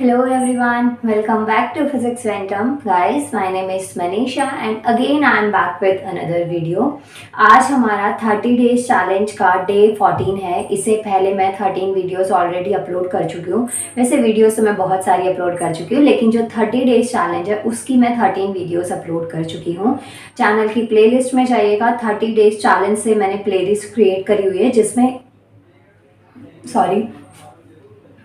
Hello everyone, welcome back to Physics Ventum. Guys, my name is Manisha and again I am back with another video. आज हमारा 30 days challenge का day 14 है। इससे पहले मैं 13 videos already upload कर चुकी हूँ। वैसे वीडियोस तो मैं बहुत सारी अपलोड कर चुकी हूँ, लेकिन जो 30 डेज चैलेंज है उसकी मैं 13 वीडियोस अपलोड कर चुकी हूँ। चैनल की प्लेलिस्ट में जाइएगा। 30 डेज चैलेंज से मैंने प्लेलिस्ट क्रिएट करी हुई है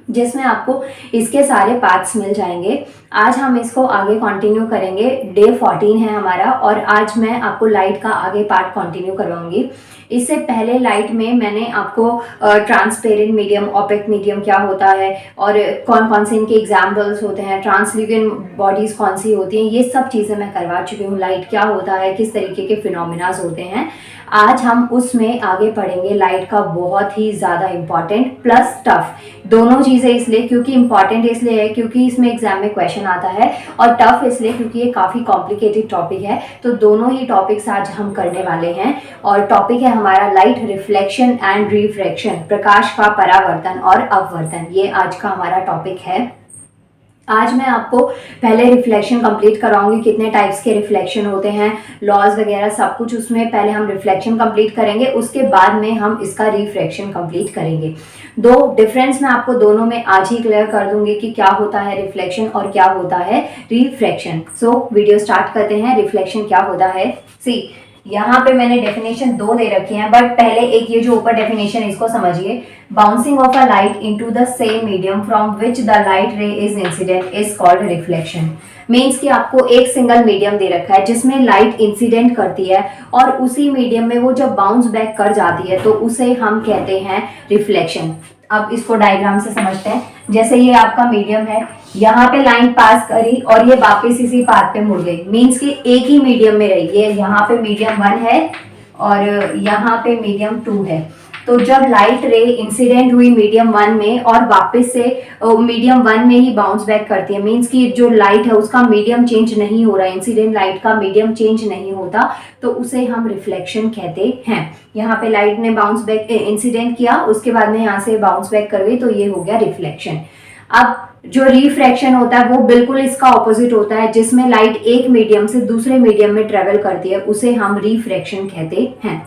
जिसमें आपको इसके सारे पार्ट्स मिल जाएंगे। आज हम इसको आगे कंटिन्यू करेंगे। डे 14 है हमारा और आज मैं आपको लाइट का आगे पार्ट कंटिन्यू करवाऊंगी। इससे पहले लाइट में मैंने आपको ट्रांसपेरेंट मीडियम, ओपेक मीडियम क्या होता है और कौन कौन से इनके एग्जाम्पल्स होते हैं, ट्रांसल्यूसेंट बॉडीज कौन सी होती हैं, ये सब चीज़ें मैं करवा चुकी हूँ। लाइट क्या होता है, किस तरीके के फिनोमिनाज होते हैं, आज हम उसमें आगे पढ़ेंगे। लाइट का बहुत ही ज़्यादा इम्पॉर्टेंट प्लस टफ दोनों चीज़ें, इसलिए क्योंकि इम्पॉर्टेंट इसलिए है क्योंकि इसमें एग्जाम में क्वेश्चन आता है, और टफ इसलिए क्योंकि ये काफ़ी कॉम्प्लिकेटेड टॉपिक है। तो दोनों ही टॉपिक्स आज हम करने वाले हैं। और टॉपिक है हमारा लाइट रिफ्लेक्शन एंड रिफ्रैक्शन, प्रकाश का परावर्तन और अपवर्तन। ये आज का हमारा टॉपिक है। आज मैं आपको पहले रिफ्लेक्शन कंप्लीट कराऊंगी, कितने टाइप्स के रिफ्लेक्शन होते हैं, लॉज वगैरह सब कुछ। उसमें पहले हम रिफ्लेक्शन कंप्लीट करेंगे, उसके बाद में हम इसका रिफ्रैक्शन कंप्लीट करेंगे। दो डिफरेंस मैं आपको दोनों में आज ही क्लियर कर दूंगी कि क्या होता है रिफ्लेक्शन और क्या होता है रिफ्रैक्शन। सो वीडियो स्टार्ट करते हैं। रिफ्लेक्शन क्या होता है, सी यहाँ पे मैंने डेफिनेशन 2 दे रखी है, बट पहले एक ये जो ऊपर डेफिनेशन इसको समझिए। Bouncing of a light into the same medium from which the light रे is incident is called reflection. Means कि आपको एक सिंगल मीडियम दे रखा है जिसमें लाइट इंसिडेंट करती है और उसी मीडियम में वो जब बाउंस बैक कर जाती है तो उसे हम कहते हैं रिफ्लेक्शन। अब इसको डायग्राम से समझते हैं। जैसे ये आपका मीडियम है, यहाँ पे लाइन पास करी और ये वापस इसी पाथ पे मुड़ गई, मीन्स कि एक ही मीडियम में रही। ये यहाँ पे मीडियम 1 है और यहाँ पे मीडियम 2 है। तो जब लाइट रे इंसिडेंट हुई मीडियम 1 में और वापस से मीडियम 1 में ही बाउंस बैक करती है, मीन्स कि जो लाइट है उसका मीडियम चेंज नहीं हो रहा है, इंसिडेंट लाइट का मीडियम चेंज नहीं होता, तो उसे हम रिफ्लेक्शन कहते हैं। यहाँ पे लाइट ने बाउंस बैक इंसिडेंट किया, उसके बाद में यहाँ से बाउंस बैक कर गई, तो ये हो गया रिफ्लेक्शन। अब जो रिफ्रैक्शन होता है वो बिल्कुल इसका ऑपोजिट होता है, जिसमें लाइट एक मीडियम से दूसरे मीडियम में ट्रेवल करती है, उसे हम रिफ्रैक्शन कहते हैं।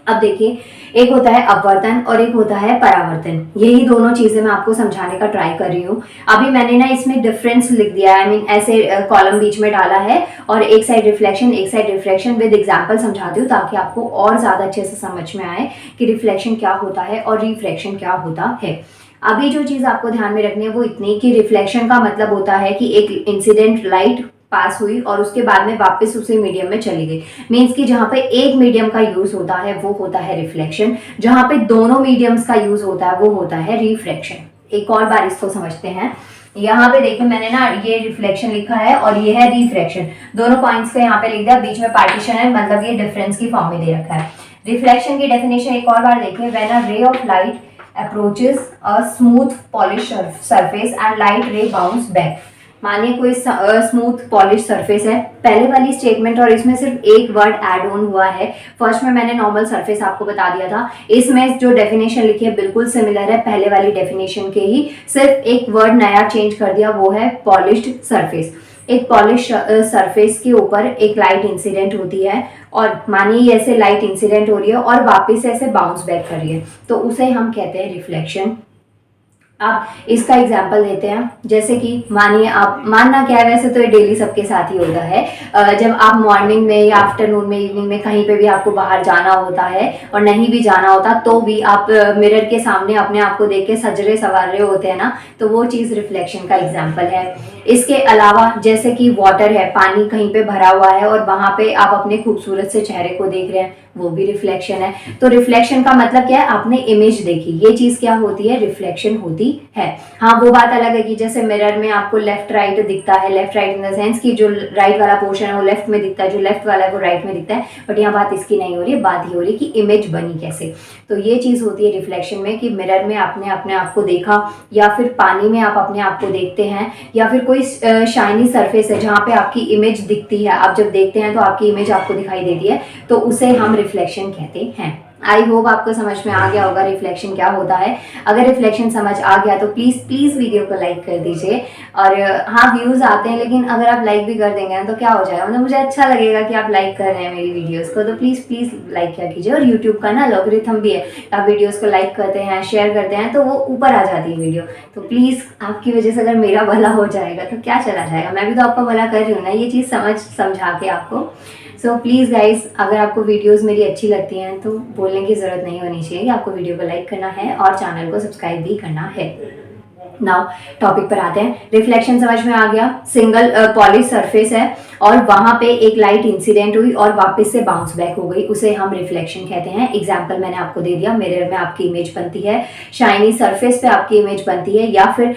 अब देखिए, एक होता है अपवर्तन और एक होता है परावर्तन। यही दोनों चीजें मैं आपको समझाने का ट्राई कर रही हूँ। अभी मैंने ना इसमें डिफरेंस लिख दिया है, ऐसे कॉलम बीच में डाला है और एक साइड रिफ्लेक्शन एक साइड रिफ्रैक्शन विद एग्जांपल समझाती हूँ, ताकि आपको और ज्यादा अच्छे से समझ में आए कि रिफ्लेक्शन क्या होता है और रिफ्रैक्शन क्या होता है। अभी जो चीज आपको ध्यान में रखनी है वो इतनी कि रिफ्लेक्शन का मतलब होता है कि एक इंसिडेंट लाइट पास हुई और उसके बाद में वापस उसी मीडियम में चली गई। मीन्स कि जहां पे एक मीडियम का यूज होता है वो होता है रिफ्लेक्शन, जहां पे दोनों मीडियम्स का यूज होता है वो होता है रिफ्रैक्शन। एक और बार इसको समझते हैं। यहाँ पे देखिए, मैंने ना ये रिफ्लेक्शन लिखा है और ये है रिफ्रैक्शन। दोनों पॉइंट्स को यहाँ पे लिख दिया, बीच में पार्टीशन है, मतलब ये डिफरेंस की फॉर्म में दे रखा है। रिफ्लेक्शन की डेफिनेशन एक और बार देखिए। When a ray of light approaches a smooth polished surface and light ray bounce back। मानिए कोई स्मूथ पॉलिश सरफेस है, पहले वाली स्टेटमेंट और इसमें सिर्फ एक वर्ड ऐड ऑन हुआ है। फर्स्ट में मैंने नॉर्मल सरफेस आपको बता दिया था, इसमें जो डेफिनेशन लिखी है बिल्कुल सिमिलर है पहले वाली डेफिनेशन के ही, सिर्फ एक वर्ड नया चेंज कर दिया, वो है पॉलिश्ड सरफेस। एक पॉलिश सरफेस के ऊपर एक लाइट इंसिडेंट होती है और मानिए ऐसे लाइट इंसिडेंट हो रही है और वापस ऐसे बाउंस बैक कर रही है, तो उसे हम कहते हैं रिफ्लेक्शन। अब इसका एग्जाम्पल देते हैं। जैसे कि मानिए आप, मानना क्या है, वैसे तो ये डेली सबके साथ ही होता है। जब आप मॉर्निंग में या आफ्टरनून में, इवनिंग में कहीं पे भी आपको बाहर जाना होता है और नहीं भी जाना होता तो भी आप मिरर के सामने अपने आप को देख के सजरे संवार रहे होते हैं ना, तो वो चीज रिफ्लेक्शन का एग्जाम्पल है। इसके अलावा जैसे कि वाटर है, पानी कहीं पे भरा हुआ है और वहां पे आप अपने खूबसूरत से चेहरे को देख रहे हैं, वो भी रिफ्लेक्शन है। तो रिफ्लेक्शन का मतलब क्या है, आपने इमेज देखी, ये चीज क्या होती है, रिफ्लेक्शन होती है। हाँ, वो बात अलग है कि जैसे मिरर में आपको लेफ्ट राइट दिखता है, left right in the sense कि जो राइट वाला पोर्शन है वो लेफ्ट में दिखता है, जो लेफ्ट वाला है वो राइट में दिखता है, बट यहाँ बात इसकी नहीं हो रही है, बात ये हो रही है कि इमेज बनी कैसे। तो ये चीज होती है रिफ्लेक्शन में कि मिरर में आपने अपने आप को देखा, या फिर पानी में आप अपने आप को देखते हैं, या फिर कोई शाइनी सरफेस है जहाँ पे आपकी इमेज दिखती है, आप जब देखते हैं तो आपकी इमेज आपको दिखाई देती है, तो उसे हम रिफ्लेक्शन कहते हैं। आई होप आपको समझ में आ गया होगा रिफ्लेक्शन क्या होता है। अगर रिफ्लेक्शन समझ आ गया तो प्लीज़ प्लीज़ वीडियो को लाइक कर दीजिए। और हाँ, व्यूज़ आते हैं, लेकिन अगर आप लाइक भी कर देंगे ना तो क्या हो जाएगा, मतलब मुझे अच्छा लगेगा कि आप लाइक कर रहे हैं मेरी वीडियोस को, तो प्लीज़ प्लीज़ लाइक किया कीजिए। और यूट्यूब का ना लॉगरिथम भी है, आप वीडियोज़ को लाइक करते हैं, शेयर करते हैं तो वो ऊपर आ जाती है वीडियो। तो प्लीज़ आपकी वजह से अगर मेरा भला हो जाएगा तो क्या चला जाएगा, मैं भी तो आपका भला कर रही हूँ ना, ये चीज़ समझा के आपको। सो प्लीज़ गाइस, अगर आपको वीडियोस मेरी अच्छी लगती हैं तो बोलने की ज़रूरत नहीं होनी चाहिए कि आपको वीडियो को लाइक करना है और चैनल को सब्सक्राइब भी करना है। नाउ टॉपिक पर आते हैं। रिफ्लेक्शन समझ में आ गया, सिंगल पॉलिश सरफेस है और वहां पे एक लाइट इंसिडेंट हुई और वापस से बाउंस बैक हो गई, उसे हम रिफ्लेक्शन कहते हैं। एग्जांपल मैंने आपको दे दिया, मिरर में आपकी इमेज बनती है, शाइनी सरफेस पे आपकी इमेज बनती है, या फिर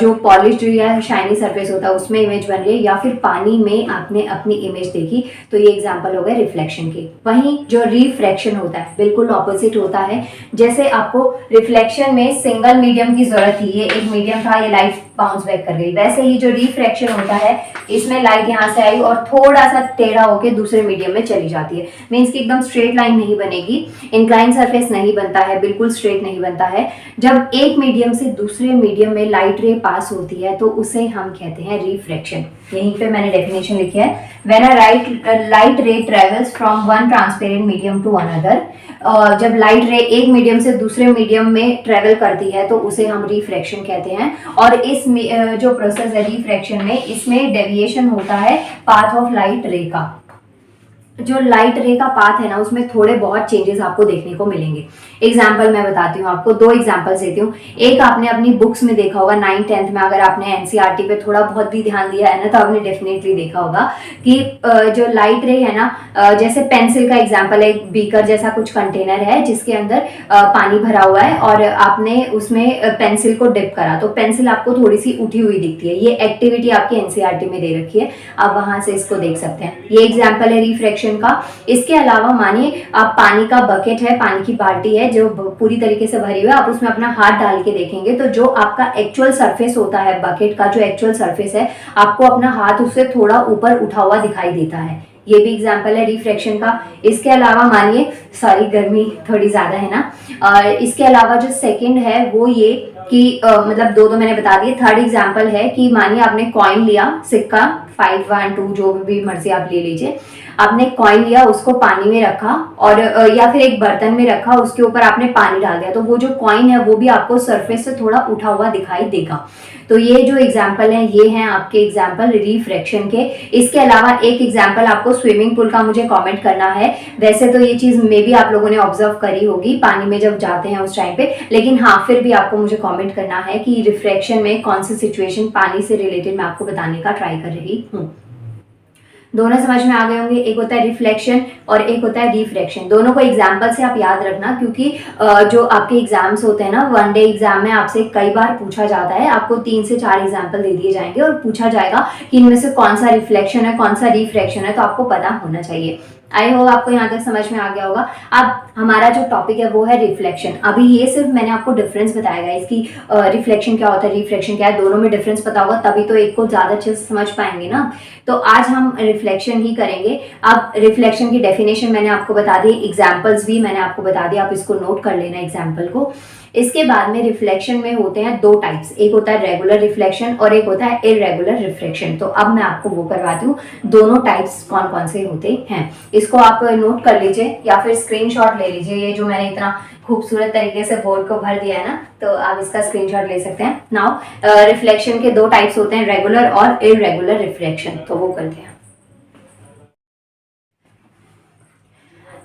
जो पॉलिश या शाइनी सरफेस होता है उसमें इमेज बन रही है, या फिर पानी में आपने अपनी इमेज देखी, तो ये एग्जाम्पल हो गए रिफ्लेक्शन के। वहीं जो रिफ्रैक्शन होता है बिल्कुल ऑपोजिट होता है। जैसे आपको रिफ्लेक्शन में सिंगल मीडियम की जरूरत थी, ये एक मीडियम था, ये लाइट बाउंस बैक कर गई, वैसे ही जो रिफ्रैक्शन होता है इसमें लाइट यहाँ से आई और थोड़ा सा टेढ़ा होकर दूसरे मीडियम में चली जाती है। मीन्स कि एकदम स्ट्रेट लाइन नहीं बनेगी, इंक्लाइन सरफेस नहीं बनता है, बिल्कुल स्ट्रेट नहीं बनता है। जब एक मीडियम से दूसरे मीडियम में लाइट रे पास होती है तो उसे हम कहते हैं रिफ्रैक्शन। यहीं पे मैंने डेफिनेशन लिखी है, when a light ray travels from one transparent medium to another. जब लाइट रे एक मीडियम से दूसरे मीडियम में ट्रेवल करती है तो उसे हम रिफ्रैक्शन कहते हैं। और इस जो प्रोसेस है रिफ्रैक्शन में, इसमें डेविएशन होता है पाथ ऑफ लाइट रे का। जो लाइट रे का पाथ है ना उसमें थोड़े बहुत चेंजेस आपको देखने को मिलेंगे। एग्जाम्पल मैं बताती हूँ आपको, दो एग्जाम्पल्स देती हूँ। एक आपने अपनी बुक्स में देखा होगा 9th 10th में, अगर आपने एनसीईआरटी पे थोड़ा बहुत भी ध्यान दिया है ना तो आपने डेफिनेटली देखा होगा कि जो लाइट रे है ना, जैसे पेंसिल का एग्जाम्पल है, एक बीकर जैसा कुछ कंटेनर है जिसके अंदर पानी भरा हुआ है और आपने उसमें पेंसिल को डिप करा तो पेंसिल आपको थोड़ी सी उठी हुई दिखती है। ये एक्टिविटी आपकी एनसीईआरटी में दे रखी है, आप वहां से इसको देख सकते हैं। ये एग्जाम्पल है रिफ्रैक्शन का। इसके अलावा मानिए आप पानी का बकेट है, पानी की बाल्टी है जो पूरी तरीके से भरी हुई है, आप उसमें अपना हाथ डाल के देखेंगे तो जो आपका एक्चुअल सरफेस होता है बकेट का, जो एक्चुअल सरफेस है, आपको अपना हाथ उससे थोड़ा ऊपर उठा हुआ दिखाई देता है। ये भी एग्जाम्पल है रिफ्रैक्शन का। इसके अलावा मानिए, सॉरी गर्मी थोड़ी ज्यादा है ना, और इसके अलावा जो सेकंड है वो ये कि मतलब दो मैंने बता दिए। थर्ड एग्जाम्पल है कि मानिए आपने कॉइन लिया, सिक्का 5 1 2 जो भी मर्जी आप ले लीजिए, आपने कॉइन लिया, उसको पानी में रखा और या फिर एक बर्तन में रखा, उसके ऊपर आपने पानी डाल दिया तो वो जो कॉइन है वो भी आपको सरफेस से थोड़ा उठा हुआ दिखाई देगा। तो ये जो एग्जाम्पल है ये हैं आपके एग्जाम्पल रिफ्रैक्शन के। इसके अलावा एक एग्जाम्पल आपको स्विमिंग पूल का मुझे कमेंट करना है। वैसे तो ये चीज मे भी आप लोगों ने ऑब्जर्व करी होगी पानी में जब जाते हैं उस टाइम पे, लेकिन हाँ फिर भी आपको मुझे कमेंट करना है कि रिफ्रैक्शन में कौन सी सिचुएशन पानी से रिलेटेड मैं आपको बताने का ट्राई कर रही हूँ। दोनों समझ में आ गए होंगे, एक होता है रिफ्लेक्शन और एक होता है रिफ्रैक्शन। दोनों को एग्जाम्पल से आप याद रखना, क्योंकि जो आपके एग्जाम्स होते हैं ना, वन डे एग्जाम में आपसे कई बार पूछा जाता है, आपको 3 से 4 एग्जाम्पल दे दिए जाएंगे और पूछा जाएगा कि इनमें से कौन सा रिफ्लेक्शन है कौन सा रिफ्रैक्शन है, तो आपको पता होना चाहिए। आई होप आपको यहाँ तक समझ में आ गया होगा। अब हमारा जो टॉपिक है वो है रिफ्लेक्शन। अभी ये सिर्फ मैंने आपको डिफरेंस बताया है इसकी, रिफ्लेक्शन क्या होता है रिफ्लेक्शन क्या है, दोनों में डिफरेंस पता होगा तभी तो एक को ज्यादा अच्छे से समझ पाएंगे ना। तो आज हम रिफ्लेक्शन ही करेंगे। अब रिफ्लेक्शन की डेफिनेशन मैंने आपको बता दी, एग्जाम्पल्स भी मैंने आपको बता दिया, आप इसको नोट कर लेना एग्जाम्पल को। इसके बाद में रिफ्लेक्शन में होते हैं दो टाइप्स, एक होता है रेगुलर रिफ्लेक्शन और एक होता है इररेगुलर रिफ्लेक्शन। तो अब मैं आपको वो करवाती हूँ, दोनों टाइप्स कौन कौन से होते हैं। इसको आप नोट कर लीजिए या फिर स्क्रीनशॉट ले लीजिए। ये जो मैंने इतना खूबसूरत तरीके से बोर्ड को भर दिया है ना, तो आप इसका स्क्रीनशॉट ले सकते हैं। नाउ रिफ्लेक्शन के दो टाइप्स होते हैं, रेगुलर और इररेगुलर रिफ्लेक्शन। तो वो करते हैं।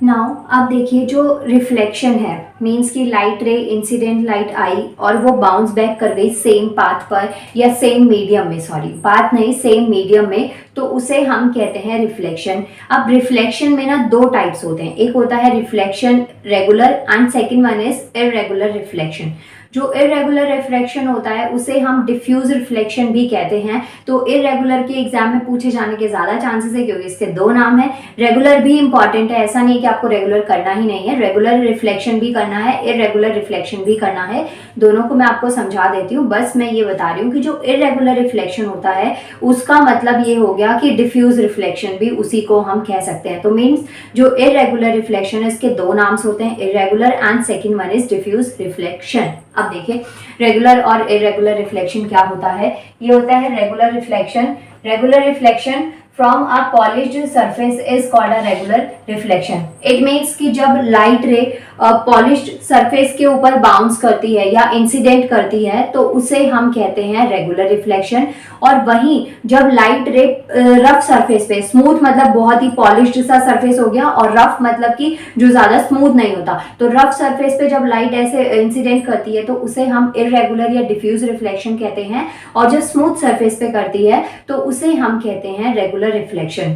नाउ अब देखिए, जो रिफ्लेक्शन है मीन्स की लाइट रे, इंसिडेंट लाइट आई और वो बाउंस बैक कर गई सेम पाथ पर या सेम मीडियम में, सॉरी पाथ नहीं सेम मीडियम में, तो उसे हम कहते हैं रिफ्लेक्शन। अब रिफ्लेक्शन में ना दो टाइप्स होते हैं, एक होता है reflection regular and second one is irregular reflection. जो इरेगुलर रिफ्लेक्शन होता है उसे हम डिफ्यूज रिफ्लेक्शन भी कहते हैं। तो इरेगुलर के एग्जाम में पूछे जाने के ज्यादा चांसेस है क्योंकि इसके दो नाम है। रेगुलर भी इंपॉर्टेंट है, ऐसा नहीं कि आपको रेगुलर करना ही नहीं है, रेगुलर रिफ्लेक्शन भी करना है, इरेगुलर रिफ्लेक्शन भी करना है, दोनों को मैं आपको समझा देती हूँ। बस मैं ये बता रही हूँ कि जो इरेगुलर रिफ्लेक्शन होता है उसका मतलब ये हो गया कि डिफ्यूज रिफ्लेक्शन भी उसी को हम कह सकते हैं। तो मीन्स जो इरेगुलर रिफ्लेक्शन है इसके दो नाम्स होते हैं, irregular and second one is diffuse reflection. अब देखिए रेगुलर और इरेगुलर रिफ्लेक्शन क्या होता है। ये होता है regular reflection. Regular reflection from a polished surface is called a regular reflection. It means कि जब लाइट रे पॉलिश्ड सरफेस के ऊपर बाउंस करती है या इंसिडेंट करती है तो उसे हम कहते हैं रेगुलर रिफ्लेक्शन। और वहीं जब लाइट रे रफ सरफेस पे, स्मूथ मतलब बहुत ही पॉलिश्ड सा सरफेस हो गया और रफ मतलब कि जो ज्यादा स्मूथ नहीं होता, तो रफ सरफेस पे जब लाइट ऐसे इंसिडेंट करती है तो उसे हम इरेगुलर या डिफ्यूज रिफ्लेक्शन कहते हैं। और जब स्मूथ सरफेस पे करती है तो उसे हम कहते हैं रेगुलर रिफ्लेक्शन।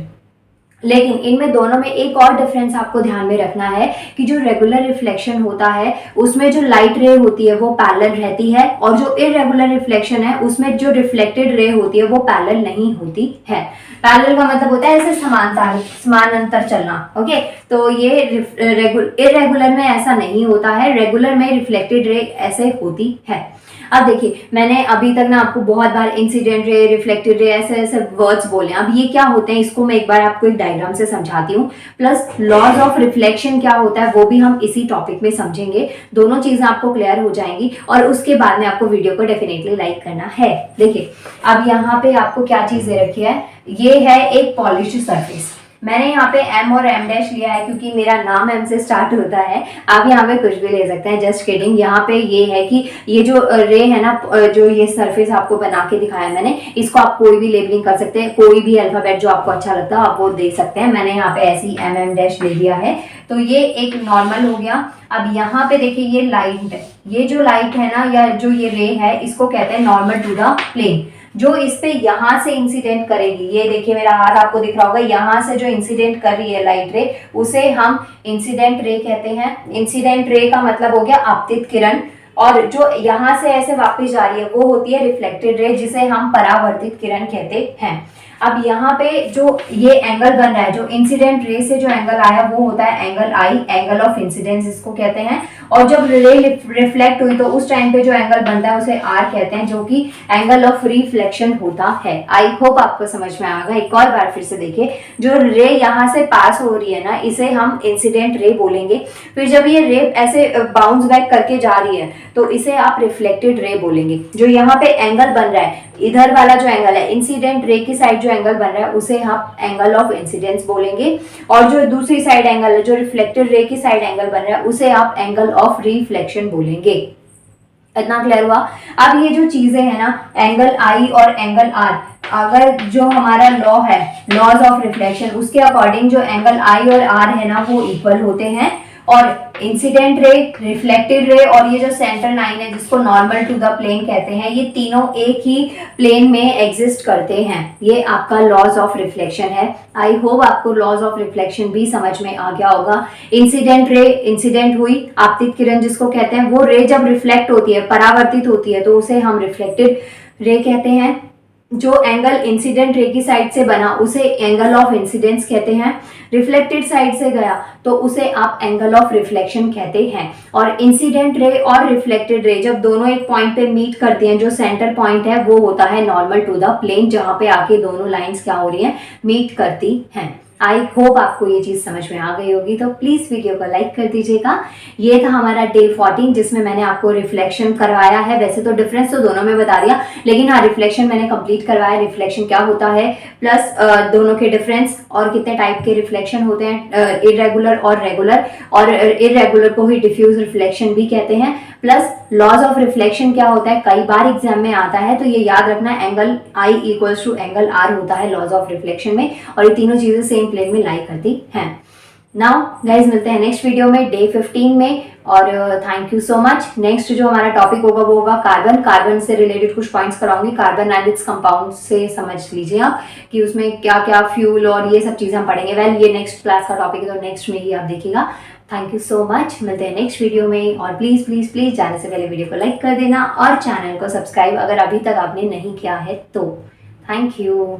लेकिन इनमें दोनों में एक और डिफरेंस आपको ध्यान में रखना है कि जो रेगुलर रिफ्लेक्शन होता है उसमें जो लाइट रे होती है वो पैरेलल रहती है, और जो इरेगुलर रिफ्लेक्शन है उसमें जो रिफ्लेक्टेड रे होती है वो पैरेलल नहीं होती है। पैरेलल का मतलब होता है ऐसे समानांतर चलना। ओके, तो ये इरेगुलर में ऐसा नहीं होता है, रेगुलर में रिफ्लेक्टेड रे ऐसे होती है। अब देखिए मैंने अभी तक ना आपको बहुत बार इंसिडेंट रे, रिफ्लेक्टेड रे ऐसे ऐसे वर्ड्स बोले। अब ये क्या होते हैं इसको मैं एक बार आपको एक डायग्राम से समझाती हूँ, प्लस लॉज ऑफ रिफ्लेक्शन क्या होता है वो भी हम इसी टॉपिक में समझेंगे। दोनों चीजें आपको क्लियर हो जाएंगी और उसके बाद में आपको वीडियो को डेफिनेटली लाइक करना है। देखिए अब यहाँ पे आपको क्या चीज दे रखी है, ये है एक पॉलिश्ड सरफेस। मैंने यहाँ पे M और M डैश लिया है क्योंकि मेरा नाम M से स्टार्ट होता है। आप यहाँ पे कुछ भी ले सकते हैं, जस्ट किडिंग। यहाँ पे ये है कि ये जो रे है ना, जो ये सरफेस आपको बना के दिखाया मैंने, इसको आप कोई भी लेबलिंग कर सकते हैं, कोई भी अल्फाबेट जो आपको अच्छा लगता है आप वो दे सकते हैं। मैंने यहाँ पे ऐसी M डैश ले लिया है, तो ये एक नॉर्मल हो गया। अब यहाँ पे देखिए ये लाइट है, ये जो लाइट है ना या जो ये रे है इसको कहते हैं नॉर्मल टू द प्लेन। जो इस पे यहाँ से इंसिडेंट करेगी, ये देखिए मेरा हाथ आपको दिख रहा होगा, यहाँ से जो इंसिडेंट कर रही है लाइट रे उसे हम इंसिडेंट रे कहते हैं। इंसिडेंट रे का मतलब हो गया आपतित किरण, और जो यहाँ से ऐसे वापस जा रही है वो होती है रिफ्लेक्टेड रे जिसे हम परावर्तित किरण कहते हैं। अब यहाँ पे जो ये एंगल बन रहा है, जो इंसिडेंट रे से जो एंगल आया वो होता है angle I, angle of incidence इसको कहते हैं। और जब रे रिफ्लेक्ट हुई तो उस टाइम पे जो एंगल बनता है उसे आर कहते हैं, जो कि एंगल ऑफ रिफ्लेक्शन होता है। आई होप आपको समझ में आ गया। एक और बार फिर से देखिए, जो रे यहाँ से पास हो रही है ना इसे हम इंसिडेंट रे बोलेंगे। फिर जब ये रे ऐसे बाउंस बैक करके जा रही है तो इसे आप रिफ्लेक्टेड रे बोलेंगे। जो यहाँ पे एंगल बन रहा है, इधर वाला जो एंगल है इंसिडेंट रे की साइड जो एंगल बन रहा है उसे हम एंगल ऑफ इंसिडेंस बोलेंगे, और जो दूसरी साइड एंगल है जो रिफ्लेक्टेड रे की साइड एंगल बन रहा है उसे आप एंगल ऑफ रिफ्लेक्शन बोलेंगे। इतना क्लियर हुआ। अब ये जो चीजें है ना, एंगल आई और एंगल आर, अगर जो हमारा लॉ है लॉज ऑफ रिफ्लेक्शन उसके अकॉर्डिंग जो एंगल आई और आर है ना वो इक्वल होते हैं, और इंसिडेंट रे, रिफ्लेक्टेड रे और ये जो सेंटर लाइन है जिसको नॉर्मल टू द प्लेन कहते हैं, ये तीनों एक ही प्लेन में एग्जिस्ट करते हैं। ये आपका लॉज ऑफ रिफ्लेक्शन है। आई होप आपको लॉज ऑफ रिफ्लेक्शन भी समझ में आ गया होगा। इंसिडेंट रे, इंसिडेंट हुई, आपतित किरण जिसको कहते हैं, वो रे जब रिफ्लेक्ट होती है, परावर्तित होती है तो उसे हम रिफ्लेक्टेड रे कहते हैं। जो एंगल इंसिडेंट रे की साइड से बना उसे एंगल ऑफ इंसिडेंस कहते हैं। रिफ्लेक्टेड साइड से गया तो उसे आप एंगल ऑफ रिफ्लेक्शन कहते हैं। और इंसिडेंट रे और रिफ्लेक्टेड रे जब दोनों एक पॉइंट पे मीट करती हैं, जो सेंटर पॉइंट है वो होता है नॉर्मल टू द प्लेन, जहां पे आके दोनों लाइंस क्या हो रही हैं, मीट करती हैं। आई होप आपको ये चीज समझ में आ गई होगी, तो प्लीज वीडियो को लाइक कर दीजिएगा। ये था हमारा डे 14 जिसमें मैंने आपको रिफ्लेक्शन करवाया है। वैसे तो डिफरेंस तो दोनों में बता दिया, लेकिन हाँ रिफ्लेक्शन मैंने कंप्लीट करवाया। रिफ्लेक्शन क्या होता है प्लस दोनों के डिफरेंस और कितने टाइप के रिफ्लेक्शन होते हैं, इरेगुलर और रेगुलर, और इरेगुलर को ही डिफ्यूज रिफ्लेक्शन भी कहते हैं। प्लस लॉज ऑफ रिफ्लेक्शन क्या होता है, कई बार एग्जाम में आता है, तो ये याद रखना, angle i equals to angle r होता है लॉज ऑफ रिफ्लेक्शन में, और ये तीनों चीजें सेम प्लेन में लाई करती हैं। नाउ गाइज मिलते हैं नेक्स्ट वीडियो में डे 15 में, और thank you so much. Next जो हमारा टॉपिक होगा वो होगा कार्बन। कार्बन से रिलेटेड कुछ पॉइंट्स कराऊंगी, कार्बन एंड इट्स कंपाउंड से समझ लीजिए आप कि उसमें क्या क्या फ्यूल और ये सब चीजें हम पढ़ेंगे। वेल ये नेक्स्ट क्लास का टॉपिक है तो नेक्स्ट में ही आप देखिएगा। Thank you so much. मिलते हैं नेक्स्ट वीडियो में, और प्लीज़ प्लीज़ प्लीज़ जाने से पहले वीडियो को लाइक कर देना और चैनल को सब्सक्राइब अगर अभी तक आपने नहीं किया है तो। Thank you.